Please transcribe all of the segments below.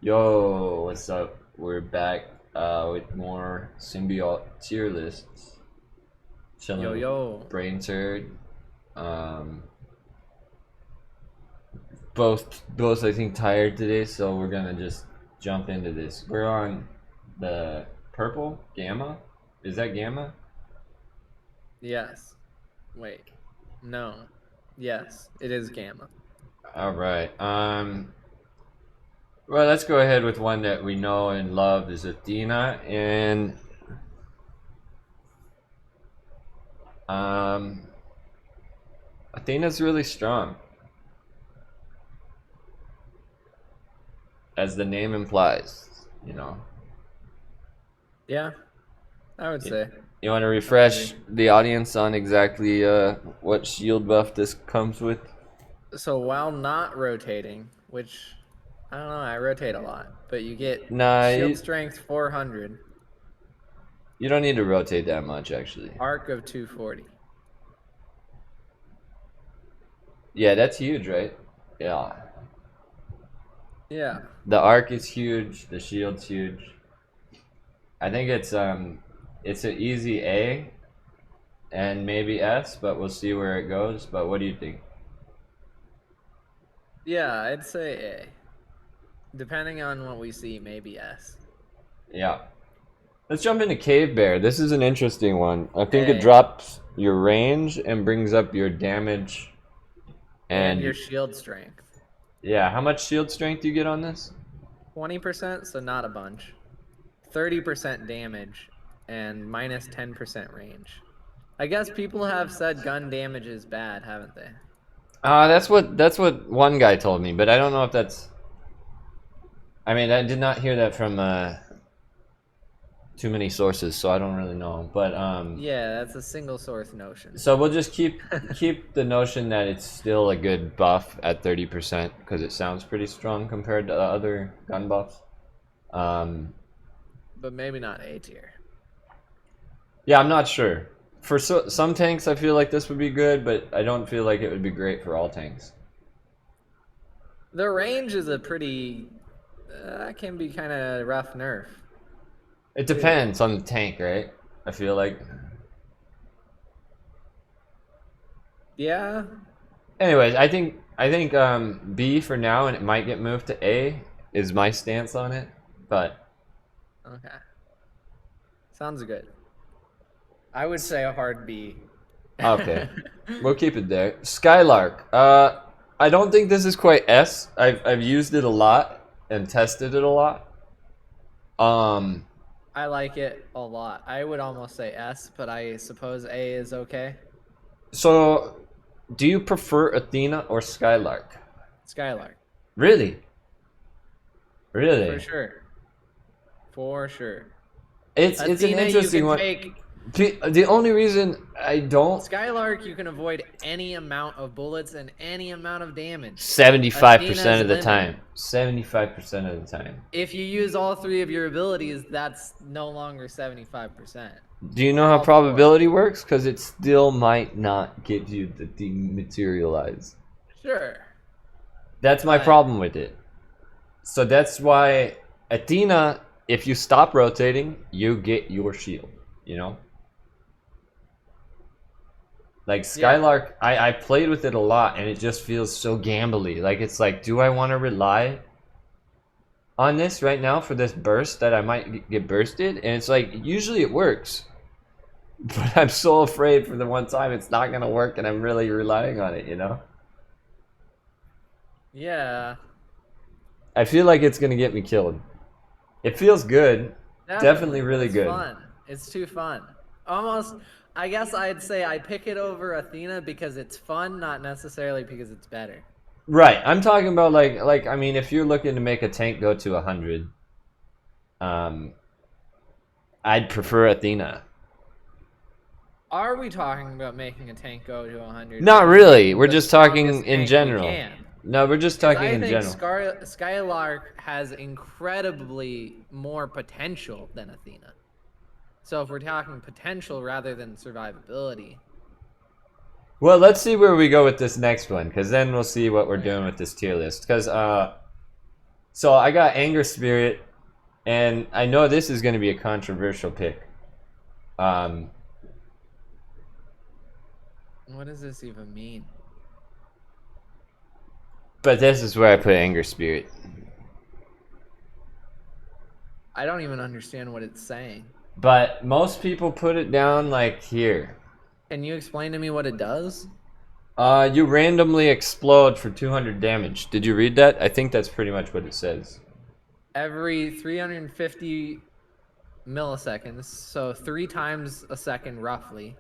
Yo, what's up? We're back with more Symbiote tier lists. Chilling Yo, with yo. Brainturd. Um, both I think tired today, so we're gonna just jump into this. We're on the purple gamma. Is that gamma? Yes. Wait. No. Yes, it is gamma. All right. Well, let's go ahead with one that we know and love is Athena, and um, Athena's really strong. As the name implies. Yeah, I would You, say. you want to I would refresh agree. the audience on exactly what shield buff this comes with? So while not rotating, which I don't know, I rotate a lot, but you get Nah, shield strength 400, you don't need to rotate that much actually. arc of 240. Yeah, that's huge, right? Yeah. Yeah. The arc is huge, the shield's huge. I think it's an easy A and maybe S, but we'll see where it goes. But what do you think? Yeah, I'd say A. Depending on what we see, maybe S. Yeah. Let's jump into Cave Bear. This is an interesting one. I think it A. drops your range and brings up your damage And and your shield strength. yeah, how much shield strength do you get on this? 20%, so not a bunch. 30% damage and minus 10% range. I guess people have said gun damage is bad, haven't they? That's what one guy told me, but I don't know if that's. I mean, I did not hear that from too many sources, so I don't really know. But Yeah, that's a single source notion. so we'll just keep the notion that it's still a good buff at 30% because it sounds pretty strong compared to other gun buffs. Um, But maybe not A tier. yeah, I'm not sure. For some tanks, I feel like this would be good, but I don't feel like it would be great for all tanks. The range is a pretty. That can be kind of rough nerf. It Too. depends on the tank, right? I feel like. Yeah. Anyways, I think B for now, and it might get moved to A is my stance on it. But Okay. Sounds good. I would say a hard B. okay, we'll keep it there. Skylark. I don't think this is quite S. I've used it a lot and tested it a lot. Um, I like it a lot. I would almost say S, but I suppose A is okay. so do you prefer Athena or Skylark? Skylark, Really? for Really? sure. For sure. It's an Athena, you interesting can one. take The only reason I don't Skylark, you can avoid any amount of bullets and any amount of damage. 75% Athena's of the limited. time. 75% of the time. If you use all three of your abilities, that's no longer 75%. Do you know Or how all four. probability works? Because it still might not get you to dematerialize. Sure. That's my But problem with it. So that's why Athena, if you stop rotating, you get your shield. You know? Like yeah. Skylark, I played with it a lot and it just feels so gambly. Like it's like, do I want to rely on this right now for this burst that I might get bursted? And it's like, usually it works. But I'm so afraid for the one time it's not going to work and I'm really relying on it? Yeah. I feel like it's going to get me killed. It feels good. Definitely Definitely, but really it's good. fun. It's too fun. Almost, I guess I'd say I pick it over Athena because it's fun, not necessarily because it's better. Right. I'm talking about like I mean if you're looking to make a tank go to 100, um I'd prefer Athena. Are we talking about making a tank go to 100 Not or really. making We're the just talking strongest in tank we general. can? No, we're just Because talking I in think general. Skylark has incredibly more potential than Athena. So if we're talking potential rather than survivability, Well, let's see where we go with this next one, because then we'll see what we're doing okay. with this tier list. Because So I got Anger Spirit, and I know this is going to be a controversial pick. Um, What does this even mean? but this is where I put Anger Spirit. I don't even understand what it's saying. But most people put it down like here. Can you explain to me what it does? You randomly explode for 200 damage. Did you read that? I think that's pretty much what it says. Every 350 milliseconds, so 3 times a second roughly,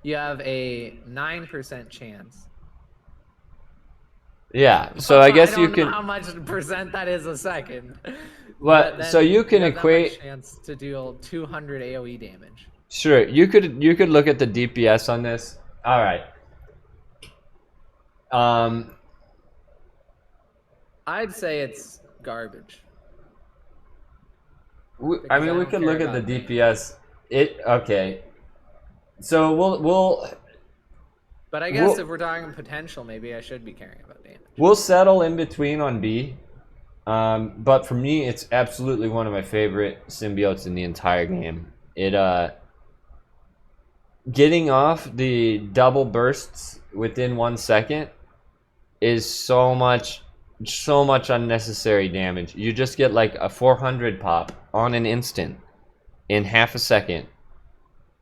you have a 9% chance. Yeah, so I guess I you don't know can. how much percent that is a second. What? So you can have that much equate. chance to deal 200 AoE damage. Sure, you could look at the DPS on this. All right. Um, I'd say it's garbage. I Because mean, I we don't could care look at the about damage. DPS. It okay. So But I guess we'll if we're talking potential, maybe I should be caring about damage. we'll settle in between on B. But for me, it's absolutely one of my favorite symbiotes in the entire game. It getting off the double bursts within 1 second is so much unnecessary damage. You just get like a 400 pop on an instant in half a second.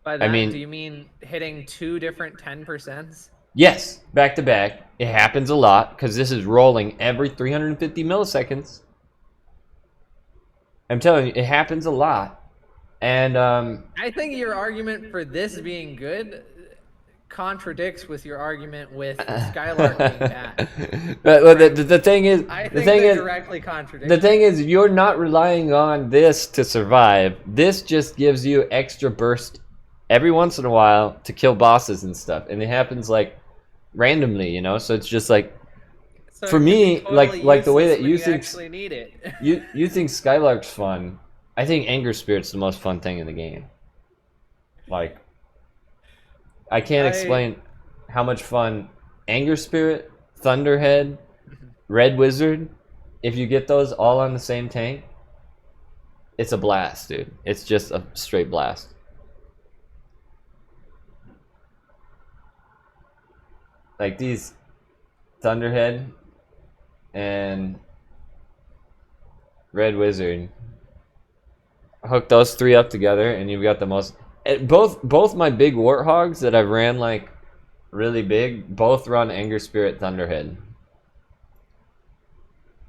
By I that, do mean, you mean hitting 2 different 10%? yes, back to back. It happens a lot because this is rolling every 350 milliseconds. I'm telling you, it happens a lot. And I think your argument for this being good contradicts with your argument with Skylark being bad. but the thing is, I the think thing they is, directly contradict. the thing is, you're not relying on this to survive. This just gives you extra burst every once in a while to kill bosses and stuff, and it happens like randomly, you know. So it's just like, So for it can be me, totally like the way useless that when you you think actually need it. you think Skylark's fun. I think Anger Spirit's the most fun thing in the game. Like, I can't I explain how much fun Anger Spirit, Thunderhead, Red Wizard, if you get those all on the same tank, it's a blast, dude. It's just a straight blast. Like these Thunderhead and Red Wizard, hook those three up together, and you've got the most. Both my big warthogs that I've ran like really big, both run Anger Spirit Thunderhead,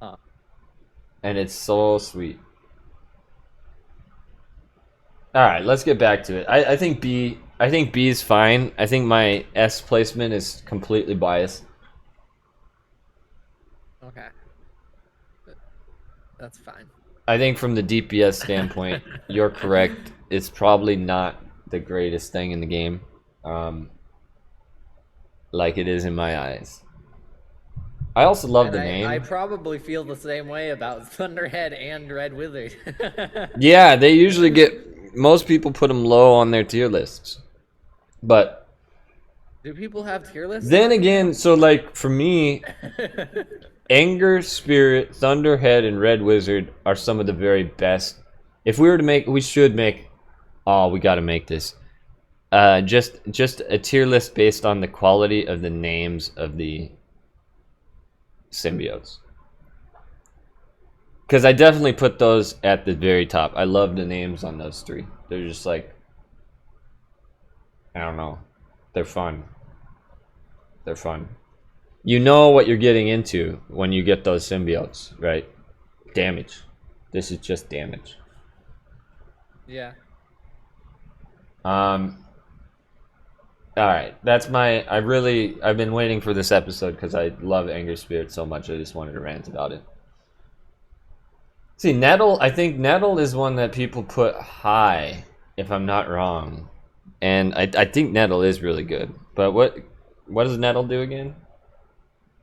Huh. and it's so sweet. All right, let's get back to it. I think B. I think B is fine. I think my S placement is completely biased. Okay. That's fine. I think from the DPS standpoint, you're correct. It's probably not the greatest thing in the game, like it is in my eyes. I also love And the I name. probably feel the same way about Thunderhead and Red Wizard. Yeah, they usually get. Most people put them low on their tier lists, but Do people have tier lists? then again, so like for me, Anger Spirit, Thunderhead, and Red Wizard are some of the very best. If we were to make, we should make. Oh, we got to make this. Just a tier list based on the quality of the names of the symbiotes. Because I definitely put those at the very top. I love the names on those three. They're just like, I don't know. They're fun. They're fun. You know what you're getting into when you get those symbiotes, right? Damage. This is just damage. Yeah. Alright, that's my. I've been waiting for this episode because I love Anger Spirit so much. I just wanted to rant about it. See, Nettle, I think Nettle is one that people put high, if I'm not wrong. And I think Nettle is really good. But what does Nettle do again?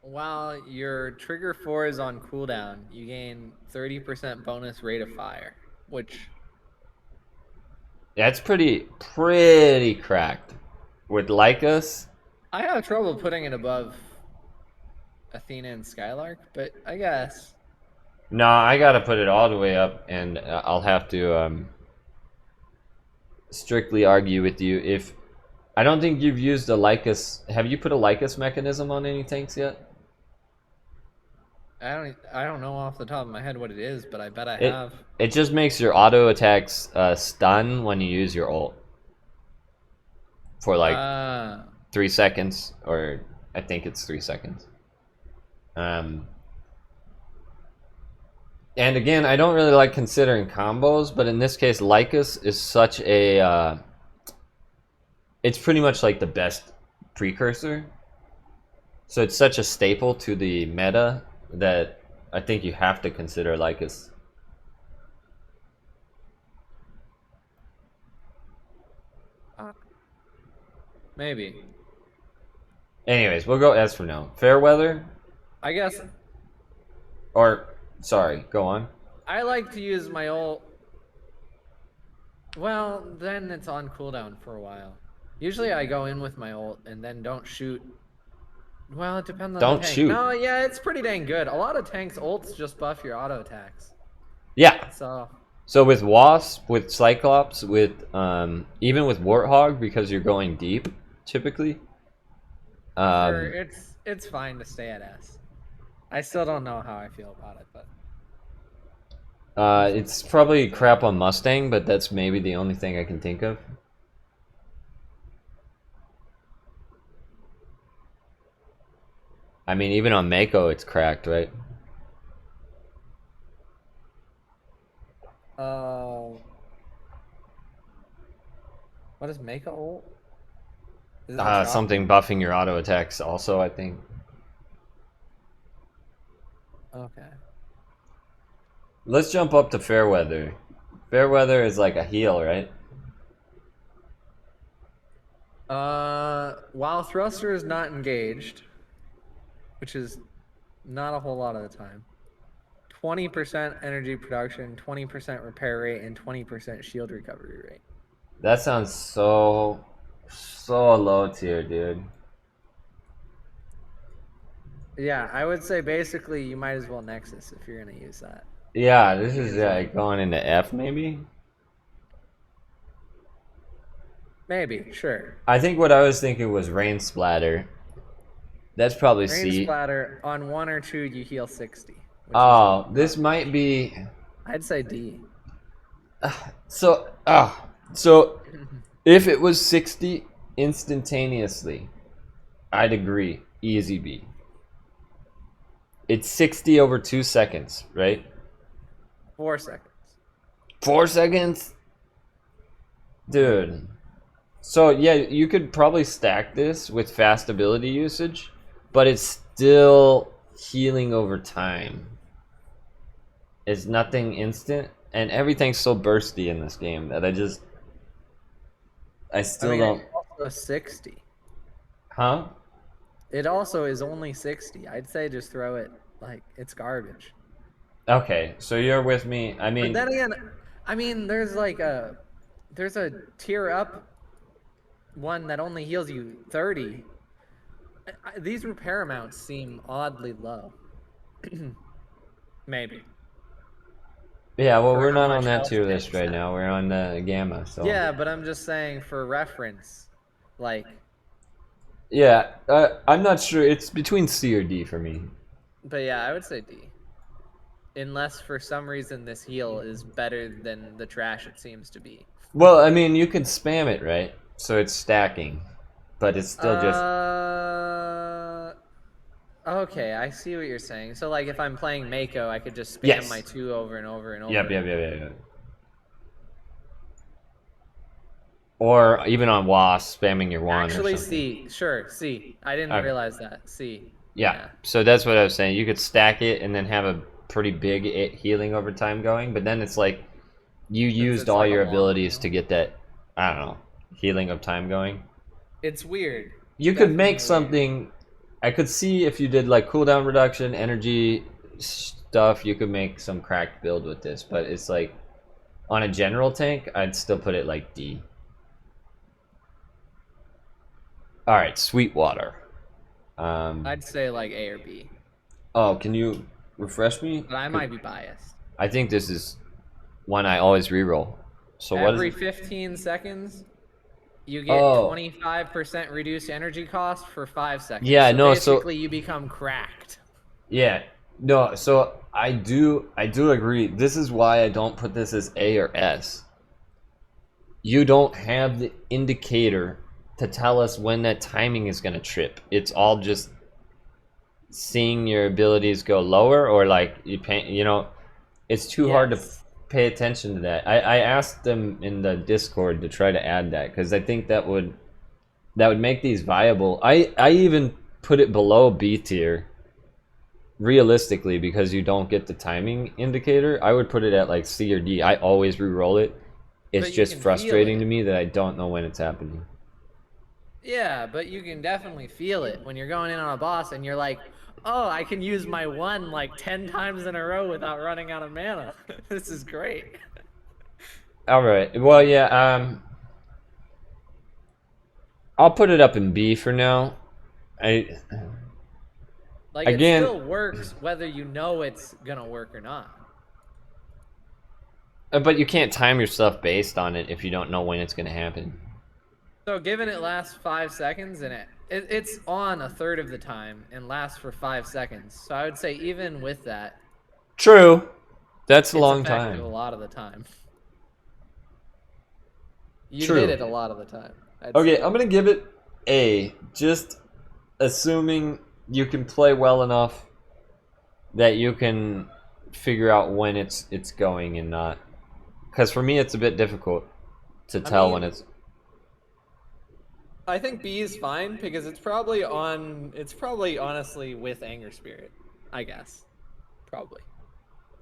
While your trigger 4 is on cooldown, you gain 30% bonus rate of fire, which That's pretty cracked. With Lycos, I have trouble putting it above Athena and Skylark, but I guess. No, I gotta put it all the way up, and I'll have to strictly argue with you if I don't think you've used a Lycus. Have you put a Lycus mechanism on any tanks yet? I don't know off the top of my head what it is, but I bet I It have. it just makes your auto attacks stun when you use your ult for like Uh 3 seconds, or I think it's 3 seconds. Um, and again, I don't really like considering combos, but in this case, Lycus is such a it's pretty much like the best precursor. So it's such a staple to the meta that I think you have to consider Lycus. maybe. Anyways, we'll go S for now. Fairweather, I guess or sorry, go on. I like to use my ult. Well, then it's on cooldown for a while. Usually I go in with my ult and then don't shoot. Well, it depends on the Don't tank. shoot. No, yeah, it's pretty dang good. A lot of tanks' ults just buff your auto attacks. Yeah. So So with Wasp, with Cyclops, with even with Warthog, because you're going deep, typically. sure, Um, it's fine to stay at S. I still don't know how I feel about it, but it's probably crap on Mustang, but that's maybe the only thing I can think of. I mean, even on Mako, it's cracked, right? uh, what is Mako ult? Is it the chop? Something buffing your auto attacks, also, I think. Okay. Let's jump up to Fairweather. Fairweather is like a heal, right? While thruster is not engaged, which is not a whole lot of the time. 20% energy production, 20% repair rate, and 20% shield recovery rate. That sounds so low tier, dude. Yeah, I would say basically you might as well Nexus if you're gonna use that. Yeah, this is Because going into F, maybe? maybe, sure. I think what I was thinking was Rain Splatter. That's probably Rain C. splatter on 1 or 2 you heal 60, which is Oh, this might be I'd say D. so. So if it was 60 instantaneously, I'd agree. Easy B. It's 60 over 2 seconds, right? 4 seconds. 4 seconds, dude. So yeah, you could probably stack this with fast ability usage, but it's still healing over time. It's nothing instant, and everything's so bursty in this game that I I still mean, don't. it's also 60. Huh? It also is only 60. I'd say just throw it like it's garbage. Okay, so you're with me. I But mean, then again, I mean, there's a tier up one that only heals you 30. These repair amounts seem oddly low. Maybe. yeah. Well, For we're how not on much that health tier list tanks right have. now. We're on Gamma. So Yeah, but I'm just saying for reference, like, yeah, I'm not sure. It's between C or D for me. but yeah, I would say D. Unless for some reason this heal is better than the trash it seems to be. Well, I mean, you can spam it, right? So it's stacking, but it's still just. Okay, I see what you're saying. So like if I'm playing Mako, I could just spam my Yes. 2 over and over and over. Yep. Or even on Wasp, spamming your one or Actually, something. C. Sure, C. I didn't Okay. realize that. C. Yeah. So that's what I was saying. You could stack it and then have a pretty big healing over time going, but then it's like you Since used it's all like a your long abilities heal. to get that, I don't know, healing of time going. It's weird. You could make Definitely weird. something. I could see if you did like cooldown reduction, energy stuff, you could make some cracked build with this, but it's like on a general tank, I'd still put it like D. All right, Sweetwater. I'd say like A or B. Oh, can you Refresh me. but I might be biased. I think this is one I always reroll. So what is Every it? 15 seconds, you get Oh, 25% reduced energy cost for 5 seconds. yeah, So no, so basically, you become cracked. yeah, no, so I do agree. This is why I don't put this as A or S. You don't have the indicator to tell us when that timing is gonna trip. It's all just seeing your abilities go lower or like it's too hard to Yes. pay attention to that. I asked them in the Discord to try to add that because I think that would make these viable. I even put it below B tier realistically because you don't get the timing indicator. I would put it at like C or D. I always re-roll it. It's But you just can feel frustrating to it. me that I don't know when it's happening. Yeah, but you can definitely feel it when you're going in on a boss and you're like, oh, I can use my one like 10 times in a row without running out of mana. This is great. All right. Well, yeah. I'll put it up in B for now. I Like, it again, still works whether you know it's gonna work or not. but you can't time your stuff based on it if you don't know when it's gonna happen. So, given it lasts 5 seconds and it's on a third of the time and lasts for 5 seconds. So, I would say, even with that, True. That's a it's long effective a time. lot of the time. You'd hit True. it a lot of the time, I'd Okay, say. I'm gonna give it A. Just assuming you can play well enough that you can figure out when it's going and not. Because for me, it's a bit difficult to I tell when mean, it's. I think B is fine because it's probably on. It's probably honestly with Anger Spirit, I guess. Probably.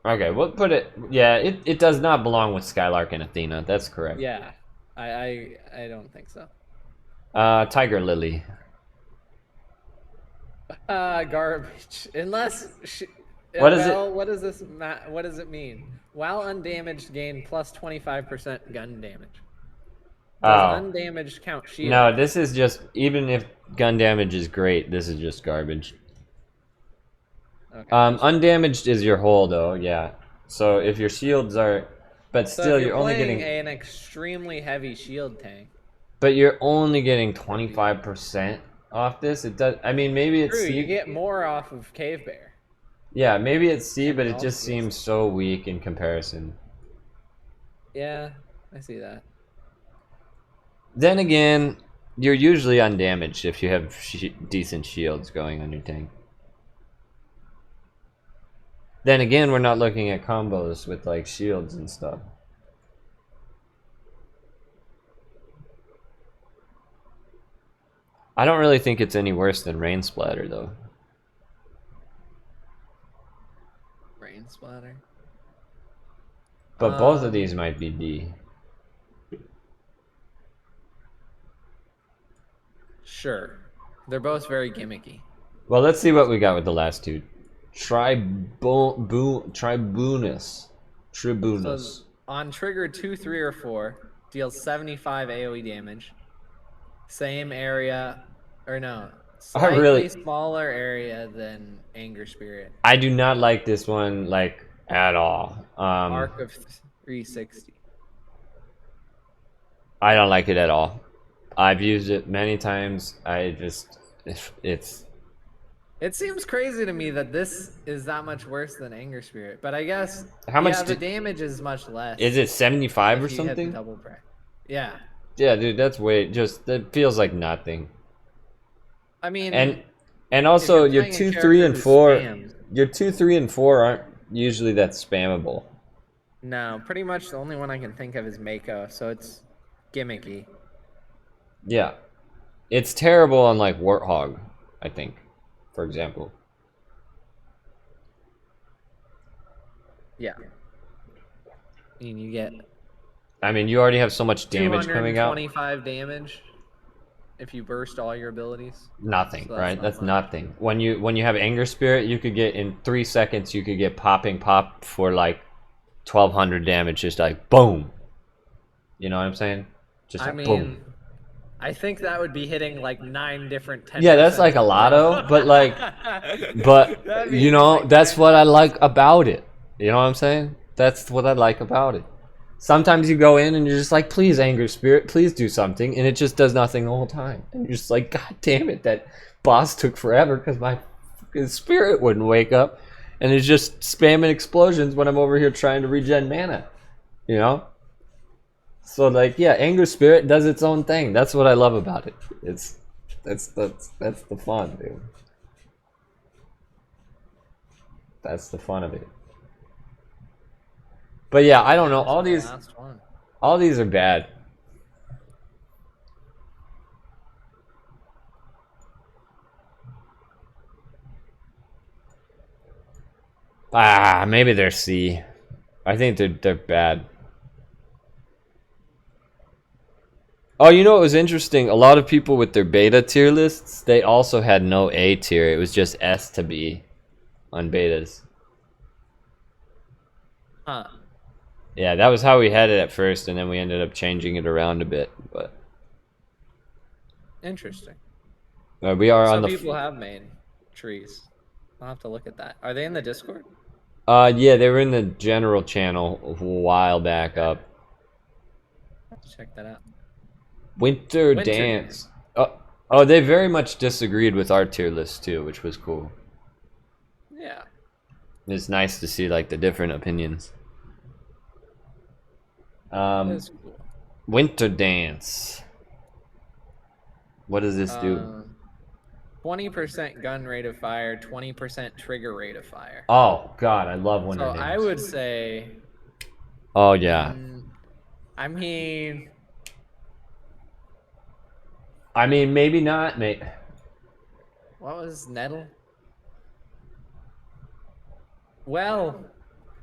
Okay, we'll put it. Yeah, it does not belong with Skylark and Athena. That's correct. Yeah, I don't think so. Tiger Lily. Garbage. What is it? Well, what does this? What does it mean? While undamaged, gain plus 25% gun damage. Does Oh. undamaged count shield? No, this is just, even if gun damage is great, this is just garbage. Okay. Undamaged is your hull though, yeah. So if your shields are, but So if still you're you're only playing getting, an extremely heavy shield tank, but you're only getting that'd be 25% off this. It does, I mean, maybe it's true. You C. get more off of Cave Bear Yeah, maybe it's C, and but the it just seems Altruist. so weak in comparison. Yeah, I see that. Then again, you're usually undamaged if you have decent shields going on your tank. Then again, we're not looking at combos with like shields and stuff. I don't really think it's any worse than Rain Splatter though. Rain splatter. But both of these might be D. Sure. They're both very gimmicky. Well, let's see what we got with the last two. Tribunus. So on trigger 2, 3, or 4, deals 75 AoE damage. Same area, or no, I slightly really, smaller area than Anger Spirit. I do not like this one like at all. Arc of 360. I don't like it at all. I've used it many times. It's. It seems crazy to me that this is that much worse than Anger Spirit, but I guess How much the damage is much less. is it? 75 or if you hit the something? double break. Yeah. Yeah, dude, that's way just that feels like nothing. I mean, And if also you're your playing a 2, 3, character and who 4, spams, your 2, 3, and 4 aren't usually that spammable. no, pretty much the only one I can think of is Mako, so it's gimmicky. Yeah, it's terrible on like Warthog, I think, for example. Yeah. I mean, you get I mean, you already have so much damage coming out. 225 damage if you burst all your abilities. Nothing, So right? not That's much. nothing. When you have Anger Spirit, you could get in 3 seconds. You could get popping pop for like 1,200 damage, just like boom. You know what I'm saying? Just I like mean, boom. I think that would be hitting like 9 different Yeah, that's 10%. like a lotto, but like, but That'd be you hitting know, like that's 9 what I different like percent. about it. You know what I'm saying? That's what I like about it. Sometimes you go in and you're just like, please, anger spirit, please do something, and it just does nothing the whole time. And you're just like, God damn it, that boss took forever because my fucking spirit wouldn't wake up, and it's just spamming explosions when I'm over here trying to regen mana. You know? So like, yeah, anger spirit does its own thing. That's what I love about it. It's that's the fun, dude. That's the fun of it. But yeah, I don't know. Down to the last one. All these are bad. Maybe they're C. I think they're bad. Oh, you know what was interesting? A lot of people with their beta tier lists, they also had no A tier. It was just S to B on betas. Huh. Yeah, that was how we had it at first, and then we ended up changing it around a bit. But Interesting. we are on Some the. people have made trees. I'll have to look at that. Are they in the Discord? Yeah, they were in the general channel a while back Okay. up. Let's check that out. Winter Winter Dance. Dance. Oh, they very much disagreed with our tier list too, which was cool. Yeah. It's nice to see like the different opinions. That's cool. Winter Dance. What does this do? 20% gun rate of fire, 20% trigger rate of fire. Oh God, I love Winter So I Dance. would say, Oh yeah. mm, I mean, I mean, maybe not, mate. what was Nettle? Well,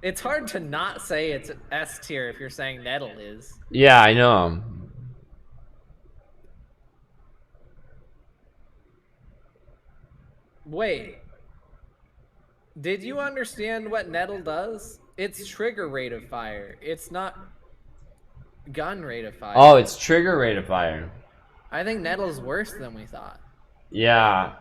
it's hard to not say it's S tier if you're saying Nettle is. Yeah, I know. Wait, did you understand what Nettle does? It's trigger rate of fire. It's not gun rate of Oh, fire. it's trigger rate of fire. I think Nettle's worse than we thought. Yeah.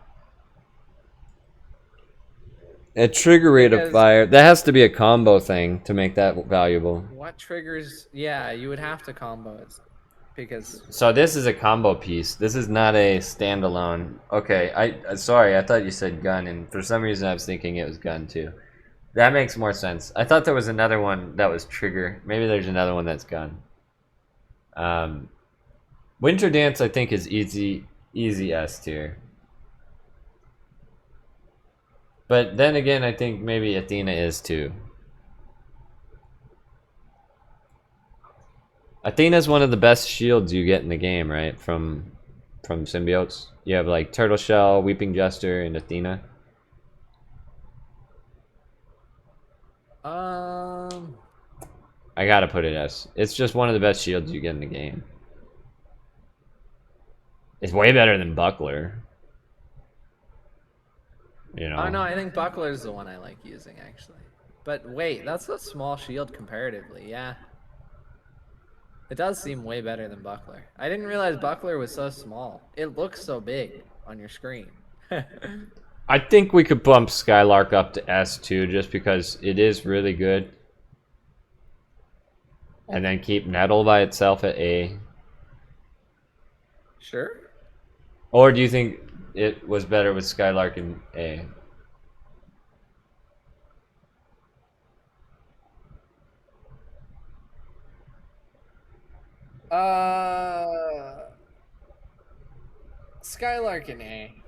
A trigger rate of Because fire. That has to be a combo thing to make that valuable. what triggers? Yeah, you would have to combo it because So this is a combo piece. This is not a standalone. Okay, sorry, I thought you said gun, and for some reason I was thinking it was gun too. That makes more sense. I thought there was another one that was trigger. Maybe there's another one that's gun. Um, Winter Dance, I think, is easy S tier. But then again, I think maybe Athena is too. Athena's one of the best shields you get in the game, right? From symbiotes. You have like Turtle Shell, Weeping Jester, and Athena. um I gotta put it S. It's just one of the best shields you get in the game. It's way better than Buckler. You oh no, know. I think Buckler's the one I like using actually. But wait, that's a small shield comparatively. Yeah. It does seem way better than Buckler. I didn't realize Buckler was so small. It looks so big on your screen. I think we could bump Skylark up to S too, just because it is really good. And then keep Nettle by itself at A. Sure. Or do you think it was better with Skylark in A? Uh Skylark in A.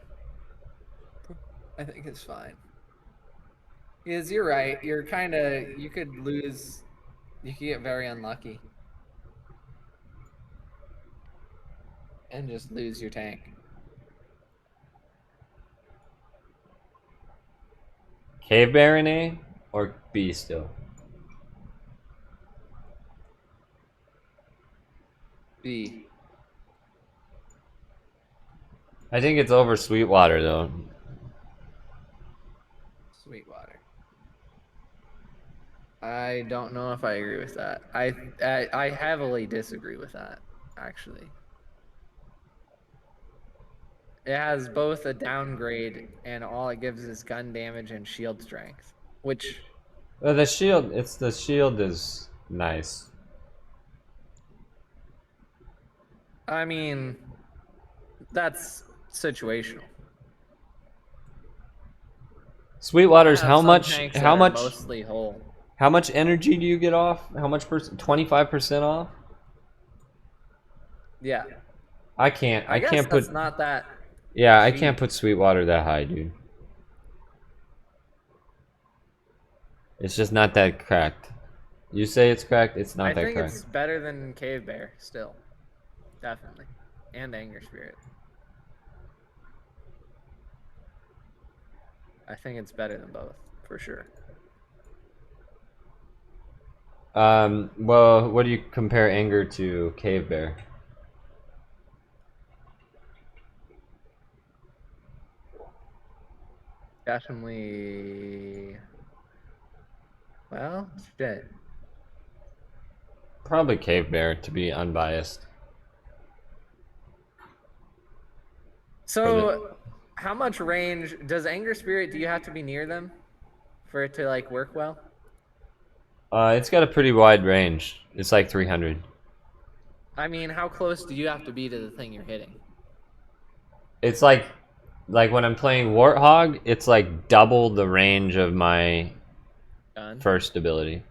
I think it's fine. Because you're right. You're kind of you could lose. You could get very unlucky and just lose your tank. Cave Bear in A? Or B still? B. I think it's over Sweetwater though. Sweetwater. I don't know if I agree with that. I heavily disagree with that, actually. It has both a downgrade and all it gives is gun damage and shield strength, which Well, the shield. It's the shield is nice. I mean, that's situational. I Sweetwater's have how some much? tanks that How are much? mostly whole. How much energy do you get off? How much percent? 25% off? Yeah, I can't. I I guess can't that's put. not that Yeah, I can't cheap. put Sweetwater that high, dude. It's just not that cracked. You say it's cracked. It's not I that think cracked. it's better than Cave Bear still, definitely, and Anger Spirit. I think it's better than both for sure. Well, what do you compare Anger to Cave Bear? Definitely. Well, shit. Probably Cave Bear, to be unbiased. For the, So, how much range does Anger Spirit? Do you have to be near them for it to like work well? it's got a pretty wide range. It's like 300. I mean, how close do you have to be to the thing you're hitting? It's like when I'm playing Warthog, it's like double the range of my Gun. first ability.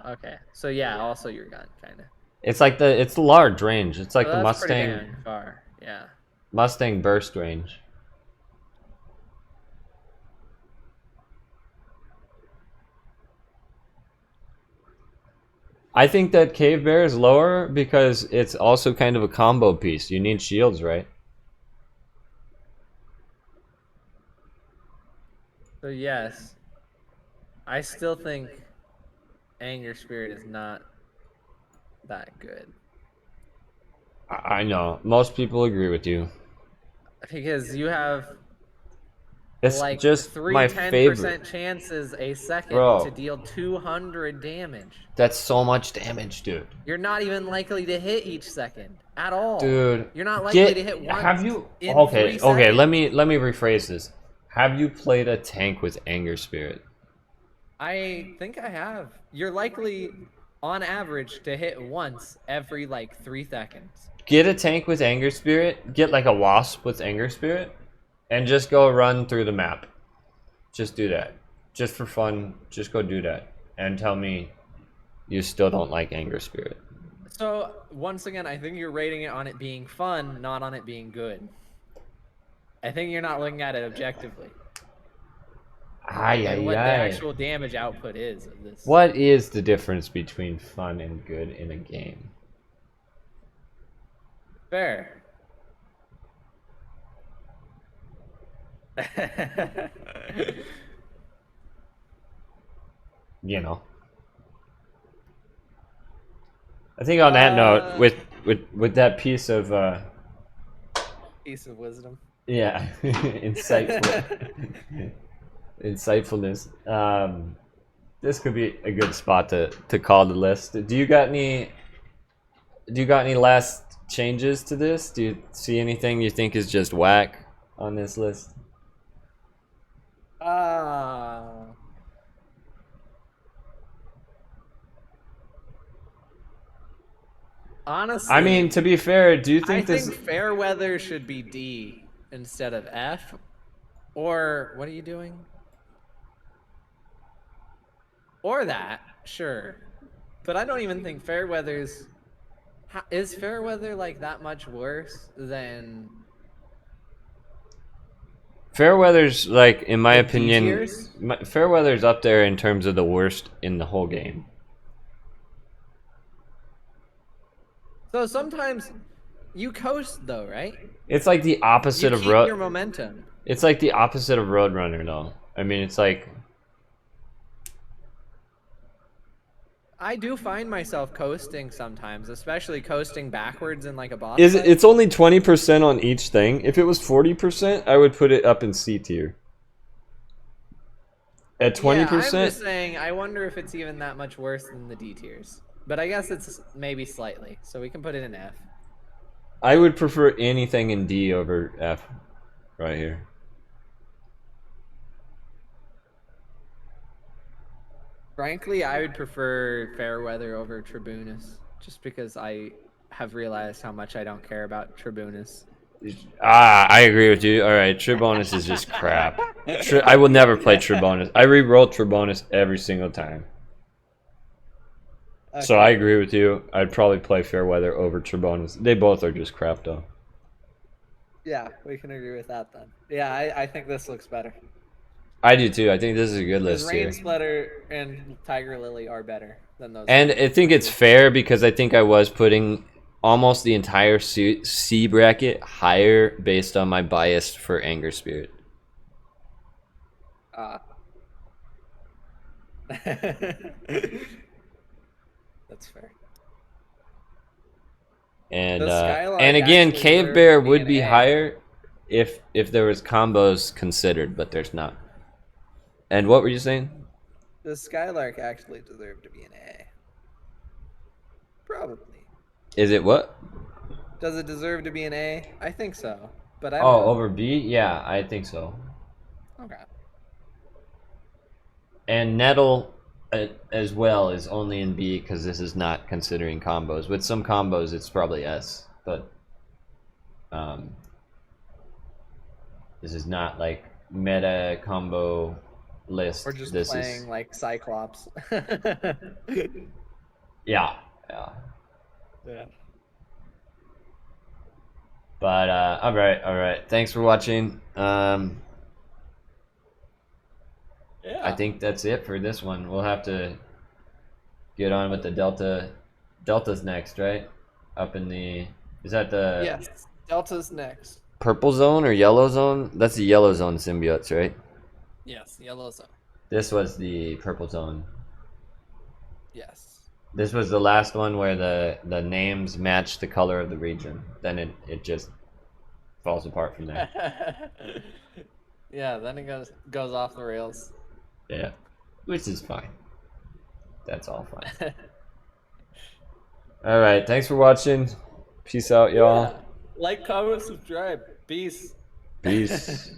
Okay. So yeah, also your gun, kind of. It's the large range. It's So like the that's pretty dang far. Yeah. Mustang burst range. I think that Cave Bear is lower because it's also kind of a combo piece. You need shields, right? So yes, I still think Anger Spirit is not that good I know. Most people agree with you. because you have It's like just three my favorite. 10% chances a second to Bro, deal 200 damage. that's so much damage, dude. You're not even likely to hit each second at all. Dude, You're not likely to hit have once you in okay, 3 okay, let seconds. me let me rephrase this. Have you played a tank with Anger Spirit? I think I have. You're likely, on average, to hit once every like 3 seconds. Get a tank with Anger Spirit, get like a wasp with Anger Spirit, and just go run through the map. Just do that. Just for fun, just go do that. And tell me you still don't like Anger Spirit. So, once again, I think you're rating it on it being fun, not on it being good. I think you're not looking at it objectively Ay, and ay, what the ay. actual damage output is of this. What is the difference between fun and good in a game? Fair. You know. I think on that note, with that piece of Piece of wisdom. yeah, insightfulness. This could be a good spot to call the list. Do you got any last changes to this? Do you see anything you think is just whack on this list? Uh, I mean, honestly, to be fair, do you I think think this? fair weather should be D instead of F. Or what are you doing? Or that, sure. But I don't even think fair weather's is fair weather like that much worse than Fairweather's like, in my the D opinion, tiers? Fairweather's up there in terms of the worst in the whole game. So sometimes you coast though, right? It's like the You opposite of keep road. your momentum. It's like the opposite of Roadrunner, though. I mean, it's like I do find myself coasting sometimes, especially coasting backwards in like a boss is fight. it's only 20% on each thing. If it was 40%, I would put it up in C tier. At Yeah, I'm 20%, just saying, I wonder if it's even that much worse than the D tiers. But I guess it's maybe slightly, so we can put it in F. I would prefer anything in D over F right here. Frankly, I would prefer Fairweather over Tribunus, just because I have realized how much I don't care about Tribunus. I agree with you. All right, Tribonus is just crap. I will never play Tribonus. I re-roll Tribonus every single time. Okay. So I agree with you. I'd probably play Fairweather over Tribonus. They both are just crap, though. Yeah, we can agree with that then. Yeah, I think this looks better. I do too. I think this is a good Because list here. Rain Splitter and Tiger Lily are better than those. And two, I think for it's sure. fair because I think I was putting almost the entire C bracket higher based on my bias for Anger Spirit. That's fair. And Does Skylark and again, actually Cave deserve Bear to be would an be A? higher if there was combos considered, but there's not. And what were you saying? Does Skylark actually deserve to be an A? Probably. Is it what? Does it deserve to be an A? I think so, but I don't Oh, know. over B? Yeah, I think so. Okay. And Nettle as well is only in B because this is not considering combos. With some combos, it's probably S, but this is not like meta combo list. We're just This playing is like Cyclops. yeah. Yeah. But all right. Thanks for watching. Yeah. I think that's it for this one. We'll have to get on with the Delta's next, right? Up in the is that the Yes. Delta's next. purple zone or yellow zone? That's the yellow zone symbiotes, right? Yes. Yellow zone. This was the purple zone. Yes. This was the last one where the names match the color of the region. Then it just falls apart from there. Yeah. Then it goes off the rails. Yeah, which is fine. That's all fine. All right, thanks for watching. Peace out, y'all. Yeah. Like, comment, subscribe. Peace. Peace.